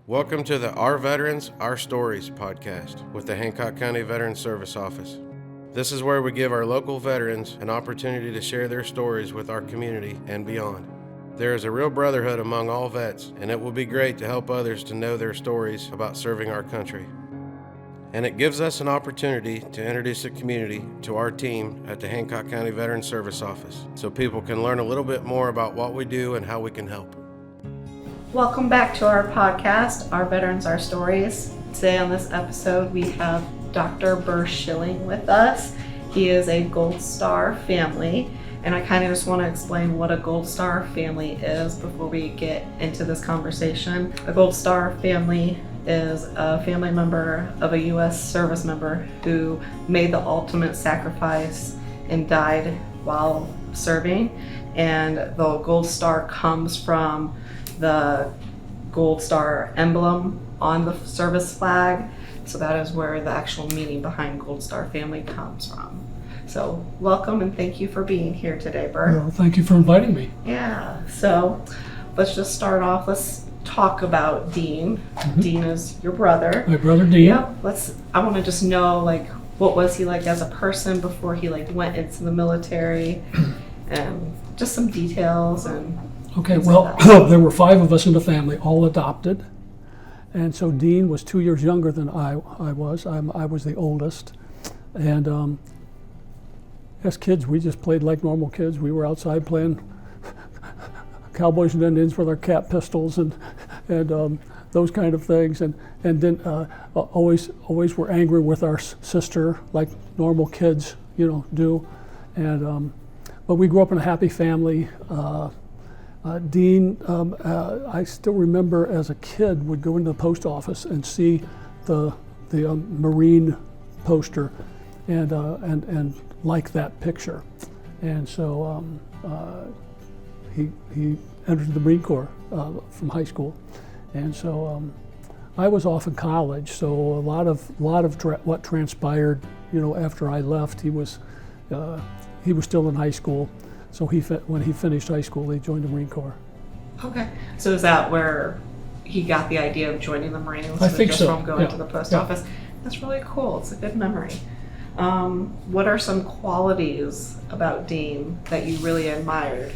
Welcome to the Our Veterans, Our Stories podcast with the Hancock County Veterans Service Office. This is where we give our local veterans an opportunity to share their stories with our community and beyond. There is a real brotherhood among all vets, and it will be great to help others to know their stories about serving our country. And it gives us an opportunity to introduce the community to our team at the Hancock County Veterans Service Office so people can learn a little bit more about what we do and how we can help. Welcome back to our podcast, Our Veterans, Our Stories. Today on this episode, we have Dr. Bur Schilling with us. He is a Gold Star family, and I kind of just want to explain what a Gold Star family is before we get into this conversation. A Gold Star family is a family member of a U.S. service member who made the ultimate sacrifice and died while serving. And the Gold Star comes from the Gold Star emblem on the service flag. So that is where the actual meaning behind Gold Star family comes from. So welcome and thank you for being here today, Bur. Well, thank you for inviting me. Yeah, so let's just start off. Let's talk about Dean. Mm-hmm. Dean is your brother. My brother Dean. Yep. I want to just know, what was he like as a person before he went into the military, and just some details and. Okay, well, there were 5 of us in the family, all adopted. And so Dean was 2 years younger than I was. I was the oldest. And as kids, we just played like normal kids. We were outside playing cowboys and Indians with our cat pistols and those kind of things. And then always were angry with our sister, like normal kids, do. And but we grew up in a happy family. Dean, I still remember as a kid, would go into the post office and see the Marine poster and like that picture. And so he entered the Marine Corps from high school. And so I was off in college, so a lot of what transpired, after I left, he was still in high school. So when he finished high school, he joined the Marine Corps. Okay. So is that where he got the idea of joining the Marines? I think just so. From going to the post office? That's really cool. It's a good memory. What are some qualities about Dean that you really admired?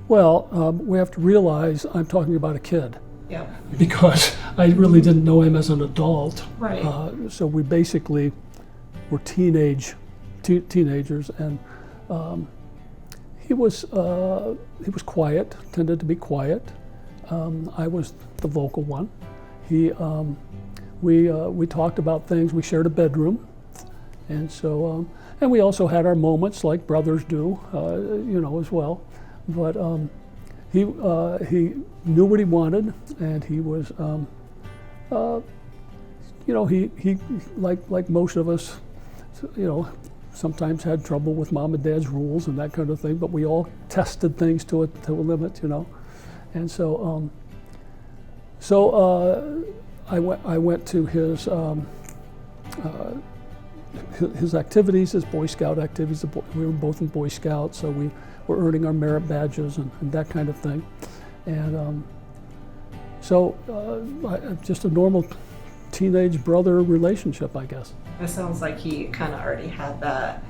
Well, we have to realize I'm talking about a kid. Yeah. Because I really didn't know him as an adult. Right. So we basically were teenagers, and he was quiet, tended to be quiet. I was the vocal one. We talked about things. We shared a bedroom, and so and we also had our moments like brothers do, as well. But he knew what he wanted, and he was, he like most of us, sometimes had trouble with mom and dad's rules and that kind of thing, but we all tested things to a limit, And so, I went to his activities, his Boy Scout activities. We were both in Boy Scouts, so we were earning our merit badges and that kind of thing. And just a normal teenage brother relationship, I guess. It sounds like he kind of already had that,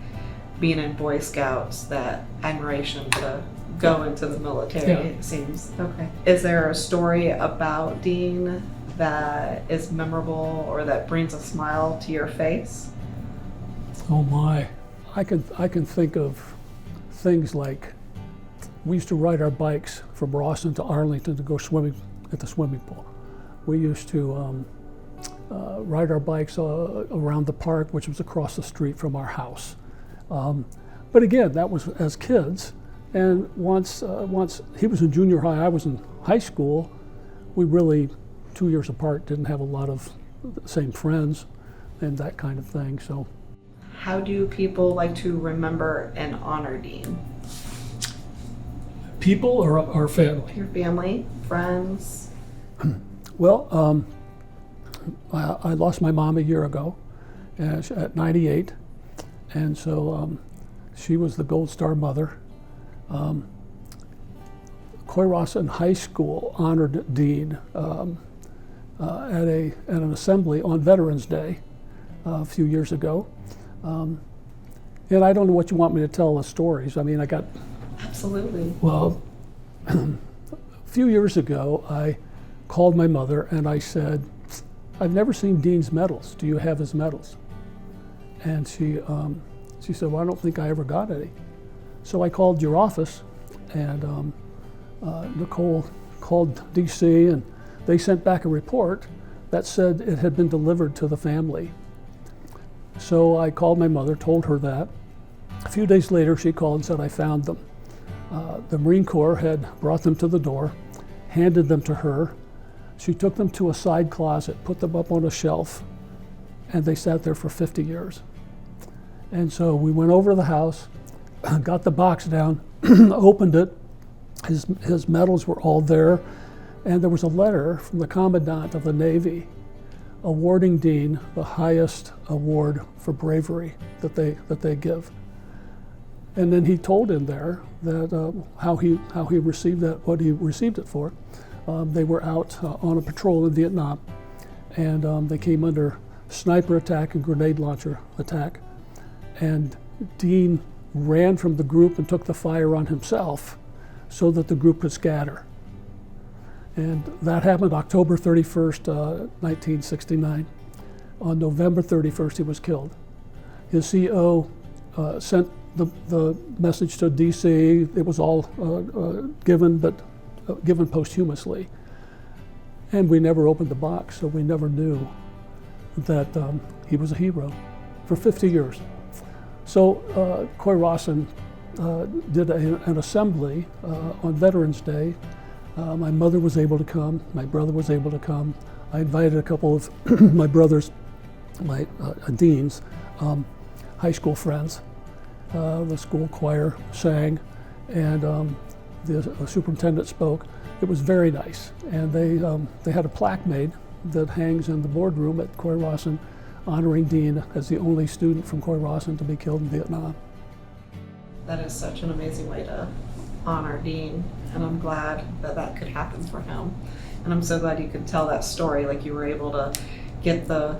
being in Boy Scouts, that admiration to go into the military, It seems. Okay. Is there a story about Dean that is memorable or that brings a smile to your face? Oh my. I can think of things like we used to ride our bikes from Rawson to Arlington to go swimming at the swimming pool. We used to ride our bikes around the park, which was across the street from our house. But again, that was as kids. And once he was in junior high, I was in high school, we really, 2 years apart, didn't have a lot of the same friends and that kind of thing. So, how do people like to remember and honor Dean? People or our family? Your family, friends. Well, I lost my mom a year ago at 98, and so she was the Gold Star mother. Coy Rawson High School honored Dean at an assembly on Veterans Day a few years ago. And I don't know what you want me to tell the stories. I mean, I got... Absolutely. Well, a few years ago, I called my mother and I said, I've never seen Dean's medals. Do you have his medals? And she said, well, I don't think I ever got any. So I called your office, and Nicole called DC, and they sent back a report that said it had been delivered to the family. So I called my mother, told her that. A few days later, she called and said, I found them. The Marine Corps had brought them to the door, handed them to her. She took them to a side closet, put them up on a shelf, and they sat there for 50 years. And so we went over to the house, got the box down, opened it. His medals were all there, and there was a letter from the Commandant of the Navy awarding Dean the highest award for bravery that they give. And then he told in there that how he received that, what he received it for. They were out on a patrol in Vietnam, and they came under sniper attack and grenade launcher attack. And Dean ran from the group and took the fire on himself so that the group could scatter. And that happened October 31st, 1969. On November 31st, he was killed. His CO sent the message to DC. It was all given, but given posthumously. And we never opened the box, so we never knew that he was a hero for 50 years. So Coy Rawson did an assembly on Veterans Day. My mother was able to come, my brother was able to come. I invited a couple of my brother's, my Dean's high school friends. The school choir sang, and the superintendent spoke. It was very nice, and they had a plaque made that hangs in the boardroom at Coy Rawson, honoring Dean as the only student from Coy Rawson to be killed in Vietnam. That is such an amazing way to honor Dean, and I'm glad that could happen for him. And I'm so glad you could tell that story, like you were able to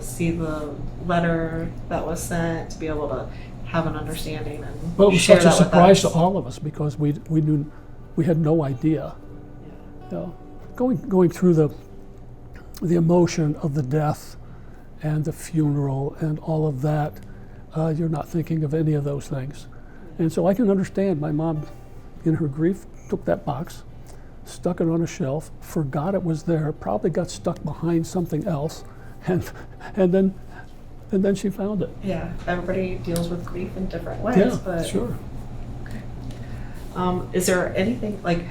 see the letter that was sent, to be able to have an understanding and well, it was share such a that with surprise us. to all of us because we had no idea. You know, going through the emotion of the death and the funeral and all of that, you're not thinking of any of those things. And so I can understand my mom, in her grief, took that box, stuck it on a shelf, forgot it was there, probably got stuck behind something else, and then she found it. Yeah, everybody deals with grief in different ways. Yeah, but sure. Okay. Is there anything, like,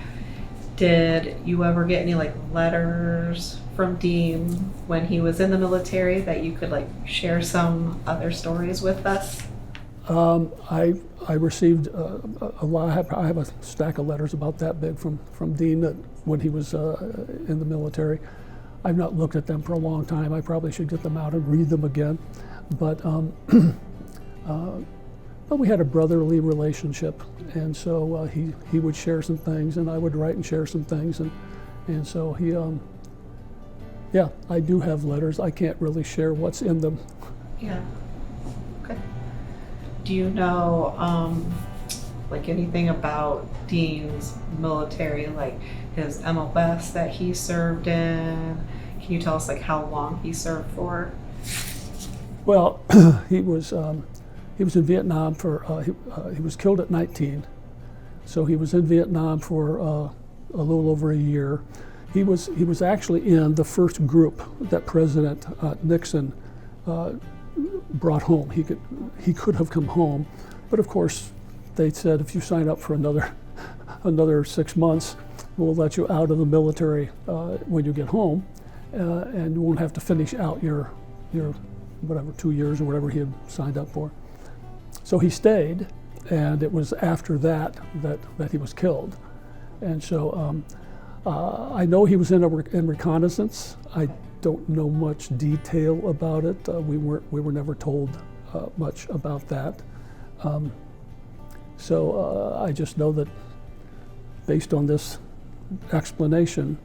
did you ever get any letters from Dean when he was in the military that you could share some other stories with us? I received a lot. I have a stack of letters about that big from Dean that when he was in the military. I've not looked at them for a long time. I probably should get them out and read them again. But we had a brotherly relationship, and so he would share some things, and I would write and share some things, and so he yeah, I do have letters. I can't really share what's in them. Yeah. Okay. Do you know anything about Dean's military, like his MOS that he served in? Can you tell us how long he served for? Well, he was in Vietnam for he was killed at 19, so he was in Vietnam for a little over a year. He was actually in the first group that President Nixon brought home. He could have come home, but of course they said if you sign up for another 6 months, we'll let you out of the military when you get home, and you won't have to finish out your whatever 2 years or whatever he had signed up for. So he stayed, and it was after that he was killed. And so I know he was in reconnaissance. I don't know much detail about it. We were never told much about that. So I just know that based on this explanation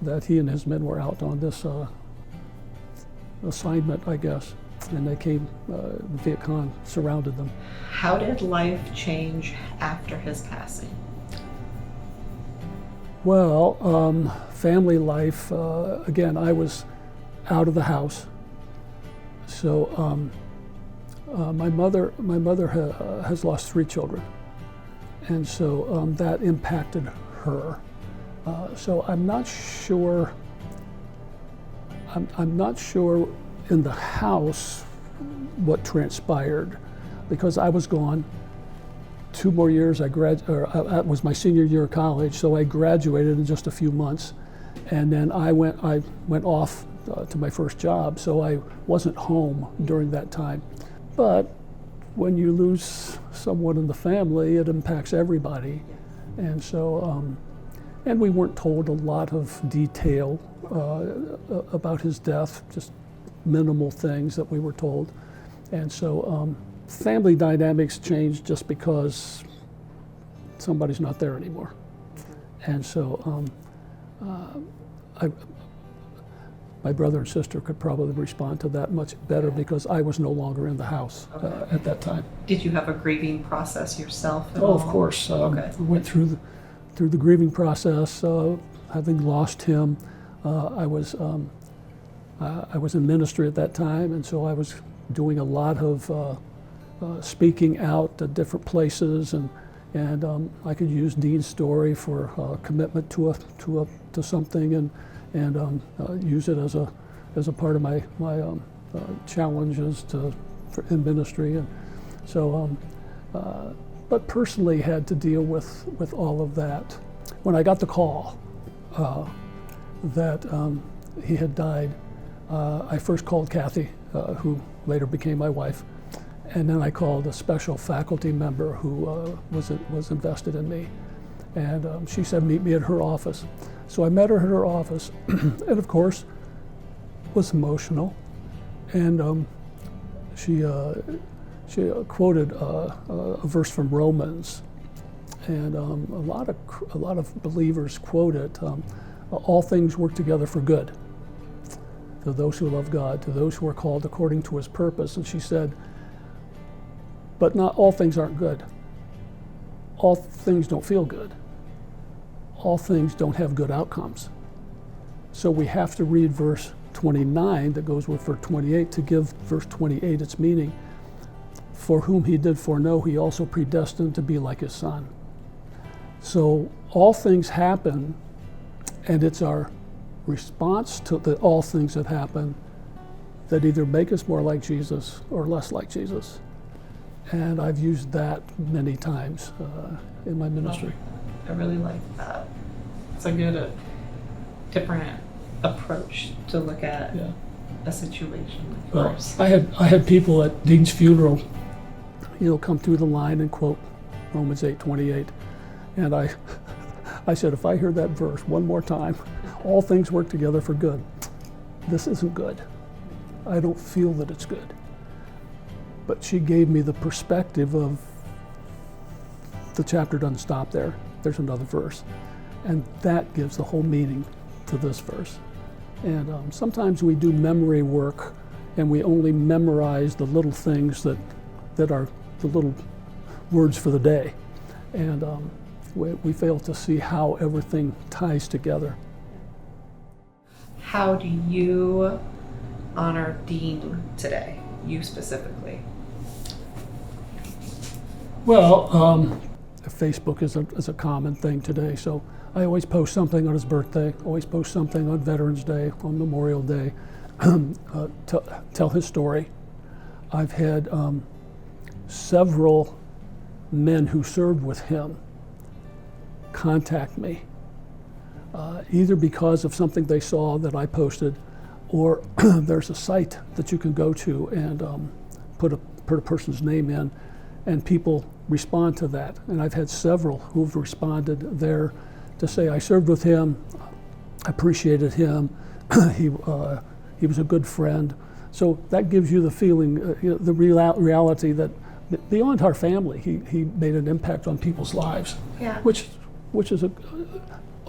that he and his men were out on this assignment, I guess, and they came, the Viet Cong surrounded them. How did life change after his passing? Well, family life, again, I was out of the house. So my mother has lost 3 children. And so that impacted her. So I'm not sure in the house what transpired, because I was gone 2 more years. That was my senior year of college, so I graduated in just a few months, and then I went off to my first job, so I wasn't home during that time. But when you lose someone in the family, it impacts everybody, and so and we weren't told a lot of detail about his death, just minimal things that we were told. And so family dynamics changed just because somebody's not there anymore. And so my brother and sister could probably respond to that much better because I was no longer in the house at that time. Did you have a grieving process yourself at Oh, all? of course. Okay. We went through the grieving process, having lost him. I was in ministry at that time, and so I was doing a lot of speaking out at different places, and I could use Dean's story for commitment to something, and use it as a part of my challenges in ministry, and so but personally had to deal with all of that. When I got the call that he had died, I first called Kathy, who later became my wife, and then I called a special faculty member who was invested in me, and she said meet me at her office. So I met her at her office, and of course was emotional, and she quoted a verse from Romans, and a lot of believers quote it. All things work together for good to those who love God, to those who are called according to his purpose. And she said, but not all things aren't good. All things don't feel good. All things don't have good outcomes. So we have to read verse 29 that goes with verse 28 to give verse 28 its meaning. For whom he did foreknow, he also predestined to be like his son. So all things happen, and it's our response to all things that happen that either make us more like Jesus or less like Jesus. And I've used that many times in my ministry. I really like that. It's a good, different approach to look at a situation like yours. I had people at Dean's funeral, come through the line and quote Romans 8:28, and I said, if I hear that verse one more time, all things work together for good. This isn't good. I don't feel that it's good. But she gave me the perspective of the chapter doesn't stop there. There's another verse. And that gives the whole meaning to this verse. And sometimes we do memory work and we only memorize the little things that are the little words for the day. And we fail to see how everything ties together. How do you honor Dean today, you specifically? Well, Facebook is a common thing today, so I always post something on his birthday, always post something on Veterans Day, on Memorial Day, tell his story. I've had several men who served with him contact me, either because of something they saw that I posted, or there's a site that you can go to and put a person's name in, and people respond to that. And I've had several who've responded there to say, I served with him, appreciated him, he was a good friend. So that gives you the feeling, the reality that beyond our family, he made an impact on people's lives, Yeah. which is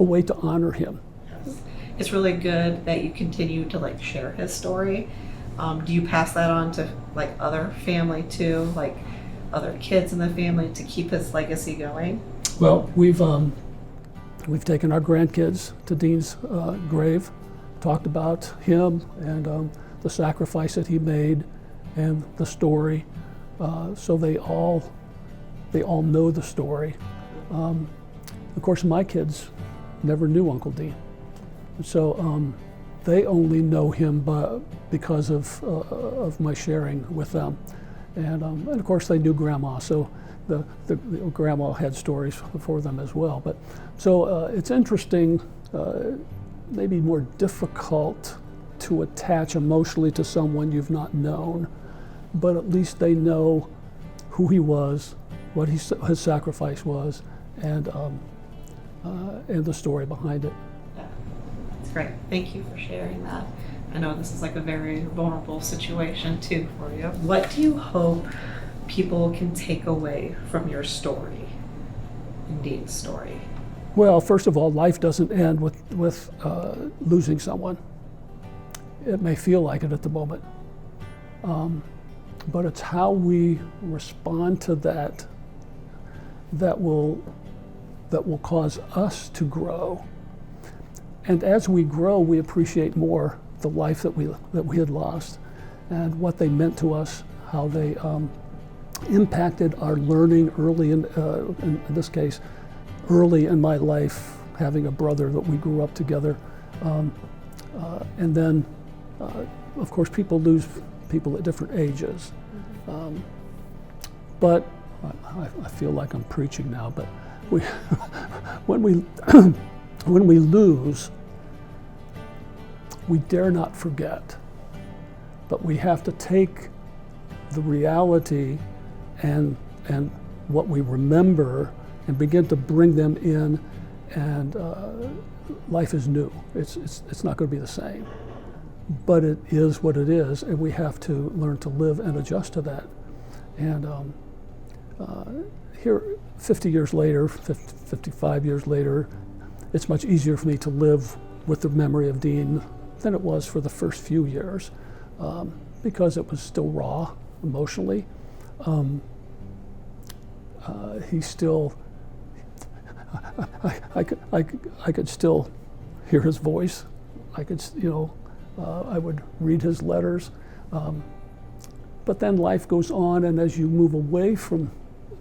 a way to honor him. Yes. It's really good that you continue to like share his story. Do you pass that on to like other family too, like other kids in the family, to keep his legacy going? Well, we've taken our grandkids to Dean's grave, talked about him and the sacrifice that he made and the story, so they all know the story. Of course, my kids never knew Uncle Dean, so they only know him because of my sharing with them, and of course they knew Grandma, so the Grandma had stories for them as well. But so it's interesting, maybe more difficult to attach emotionally to someone you've not known, but at least they know who he was, what his sacrifice was, and the story behind it. Yeah, that's great. Thank you for sharing that. I know this is like a very vulnerable situation too for you. What do you hope people can take away from your story, Dean's story? Well, first of all, life doesn't end with losing someone. It may feel like it at the moment, but it's how we respond to that will cause us to grow. And as we grow, we appreciate more the life that we had lost, and what they meant to us, how they impacted our learning early in this case, early in my life, having a brother that we grew up together, and then of course people lose people at different ages, but I feel like I'm preaching now, but when we lose, we dare not forget, but we have to take the reality and what we remember and begin to bring them in, and life is new. It's not going to be the same, but it is what it is, and we have to learn to live and adjust to that. And here, 50 years later, 55 years later, it's much easier for me to live with the memory of Dean than it was for the first few years, because it was still raw emotionally. He still, I could still hear his voice. I could, I would read his letters. But then life goes on, and as you move away from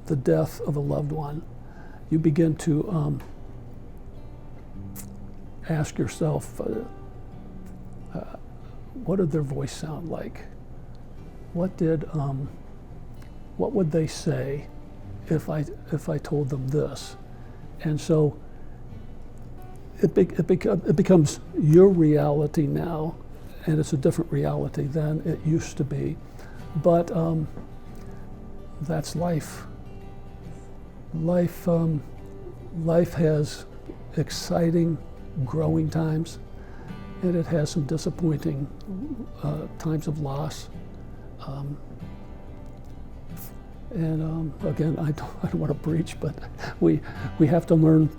the death of a loved one, you begin to ask yourself, what did their voice sound like? What would they say if I told them this? And so it becomes your reality now, and it's a different reality than it used to be. But that's life. Life has exciting, growing times, and it has some disappointing times of loss. Again, I don't want to preach, but we have to learn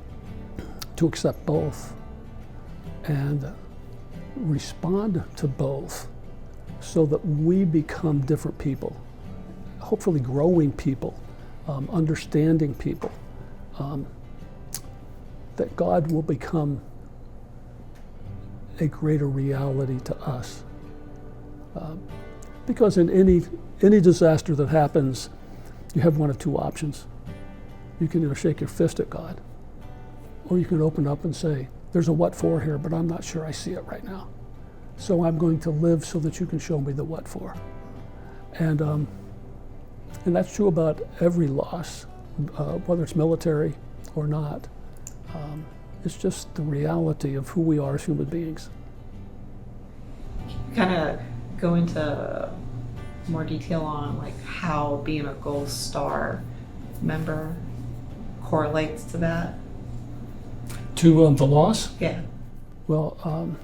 to accept both and respond to both, so that we become different people, hopefully growing people, understanding people, that God will become a greater reality to us. Because in any disaster that happens, you have one of two options. You can either shake your fist at God, or you can open up and say, there's a what for here, but I'm not sure I see it right now. So I'm going to live so that you can show me the what for. And that's true about every loss, whether it's military or not. It's just the reality of who we are as human beings. Kind of go into more detail on like how being a Gold Star member correlates to that. To the loss? Yeah. Well,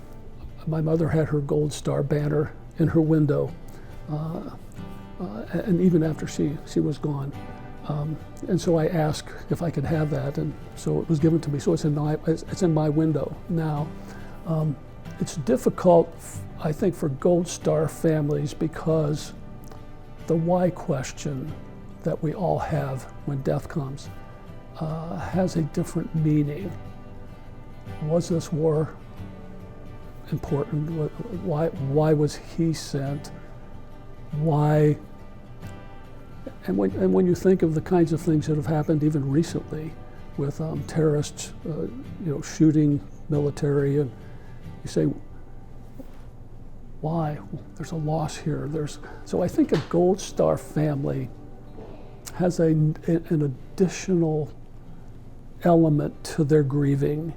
my mother had her Gold Star banner in her window, and even after she was gone, And so I asked if I could have that, and so it was given to me. So it's in my window now. It's difficult, I think, for Gold Star families because the why question that we all have when death comes has a different meaning. Was this war important? Why was he sent? Why? And when you think of the kinds of things that have happened even recently with terrorists, shooting military, and you say, why? There's a loss here. So I think a Gold Star family has an additional element to their grieving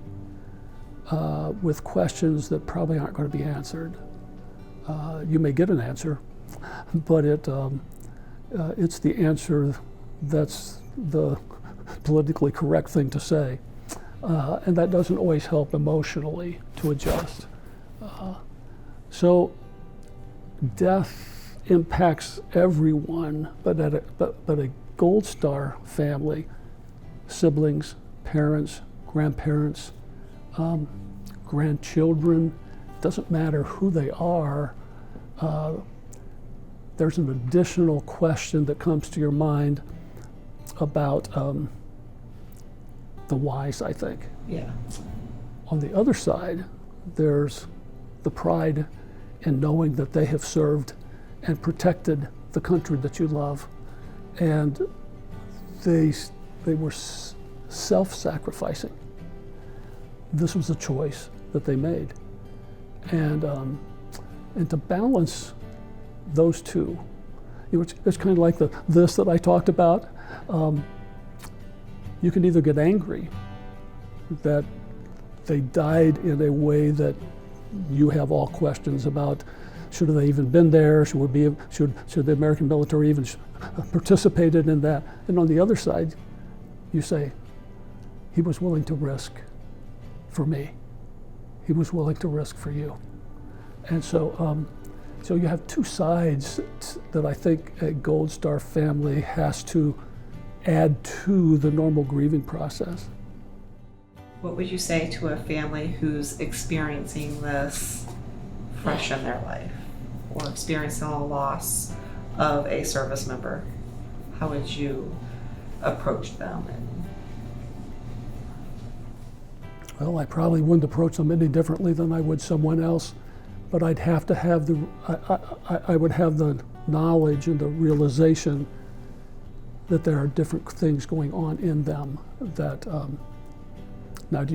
with questions that probably aren't going to be answered. You may get an answer, but it's the answer that's the politically correct thing to say. And that doesn't always help emotionally to adjust. So death impacts everyone, but a Gold Star family, siblings, parents, grandparents, grandchildren, doesn't matter who they are, there's an additional question that comes to your mind about the whys, I think. Yeah. On the other side, there's the pride in knowing that they have served and protected the country that you love, and they were self-sacrificing. This was a choice that they made, and to balance those two, it's kind of like this that I talked about. You can either get angry that they died in a way that you have all questions about. Should they even been there? Should the American military even participated in that? And on the other side, you say, he was willing to risk for me. He was willing to risk for you. And so you have two sides that I think a Gold Star family has to add to the normal grieving process. What would you say to a family who's experiencing this fresh in their life or experiencing a loss of a service member? How would you approach them? Well, I probably wouldn't approach them any differently than I would someone else, but I'd have to have I would have the knowledge and the realization that there are different things going on in them that. Now,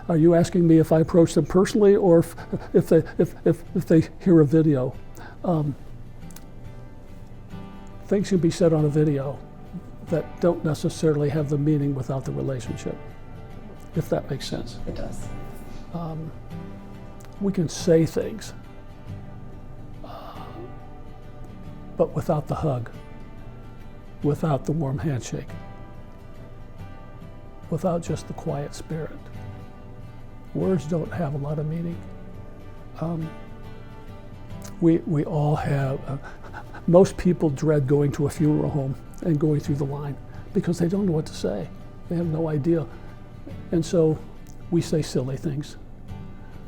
are you asking me if I approach them personally, or if they hear a video? Things can be said on a video that don't necessarily have the meaning without the relationship, if that makes sense. It does. We can say things, but without the hug, without the warm handshake, without just the quiet spirit. Words don't have a lot of meaning. We all have, most people dread going to a funeral home and going through the line because they don't know what to say. They have no idea. And so we say silly things.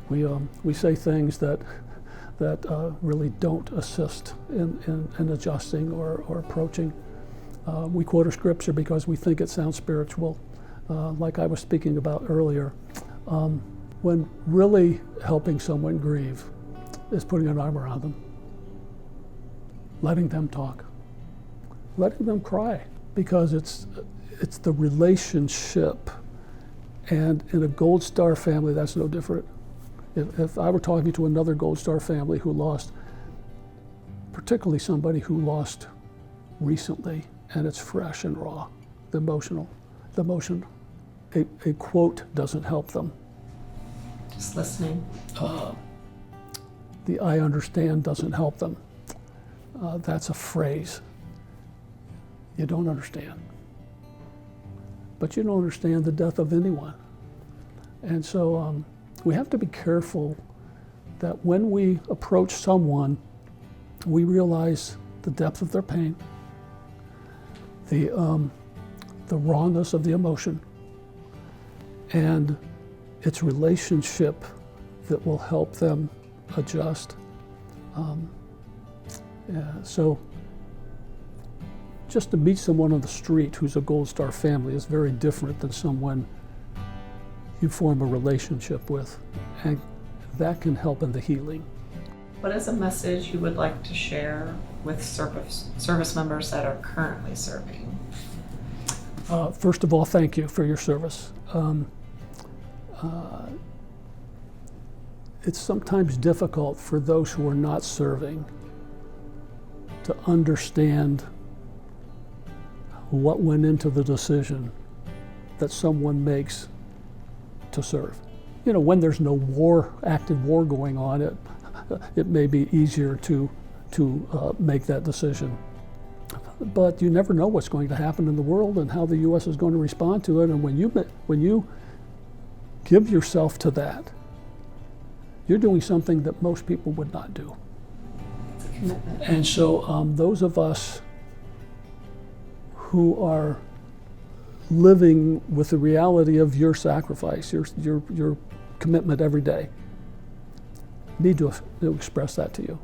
We say things that really don't assist in adjusting or approaching. We quote a scripture because we think it sounds spiritual. Like I was speaking about earlier, when really helping someone grieve is putting an arm around them, letting them talk, letting them cry, because it's the relationship. And in a Gold Star family, that's no different. If I were talking to another Gold Star family who lost, particularly somebody who lost recently, and it's fresh and raw, the emotion, a quote doesn't help them. Just listening. The I understand doesn't help them. That's a phrase. You don't understand. But you don't understand the death of anyone. And so we have to be careful that when we approach someone, we realize the depth of their pain, the rawness of the emotion, and it's relationship that will help them adjust. So just to meet someone on the street who's a Gold Star family is very different than someone you form a relationship with, and that can help in the healing. What is a message you would like to share with service members that are currently serving? First of all, thank you for your service. It's sometimes difficult for those who are not serving to understand what went into the decision that someone makes to serve. You know, when there's no war, active war going on, it may be easier to make that decision. But you never know what's going to happen in the world and how the U.S. is going to respond to it. And when you give yourself to that, you're doing something that most people would not do. It's a commitment. And so those of us who are living with the reality of your sacrifice, your commitment every day, need to express that to you.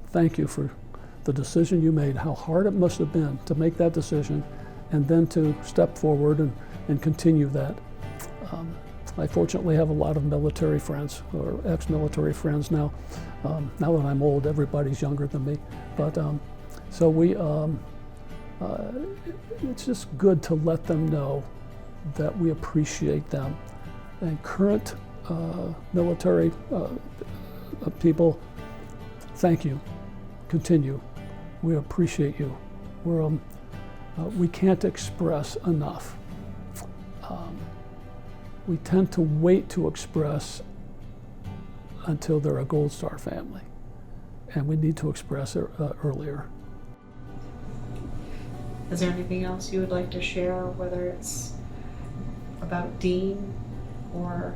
Thank you for the decision you made, how hard it must have been to make that decision, and then to step forward and continue that. I fortunately have a lot of military friends, or ex-military friends now. Now that I'm old, everybody's younger than me. But so it's just good to let them know that we appreciate them. And current military people, thank you. Continue. We appreciate you. We can't express enough. We tend to wait to express until they're a Gold Star family, and we need to express it earlier. Is there anything else you would like to share, whether it's about Dean or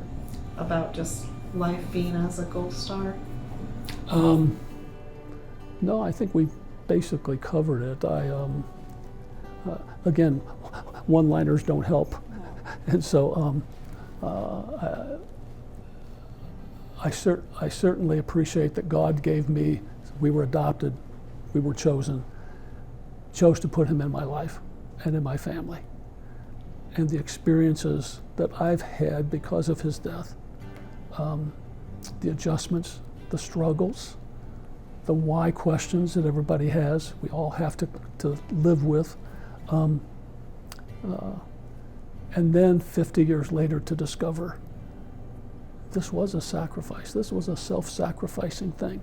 about just life being as a Gold Star? No, I think we basically covered it. Again, one-liners don't help, and so I certainly appreciate that God gave me. We were adopted, we were chose to put him in my life and in my family, and the experiences that I've had because of his death, the adjustments, the struggles, the why questions that everybody has, we all have to live with. And then 50 years later to discover this was a sacrifice. This was a self-sacrificing thing.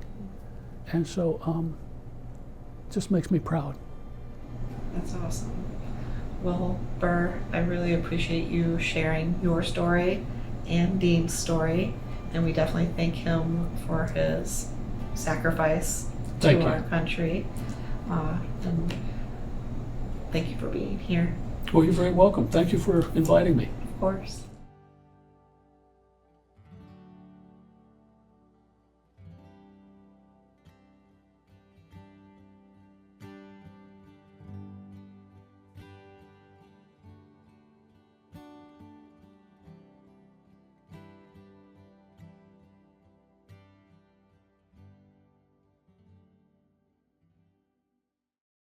And so just makes me proud. That's awesome. Well, Bur, I really appreciate you sharing your story and Dean's story. And we definitely thank him for his sacrifice to our country. And thank you for being here. Well, you're very welcome. Thank you for inviting me. Of course.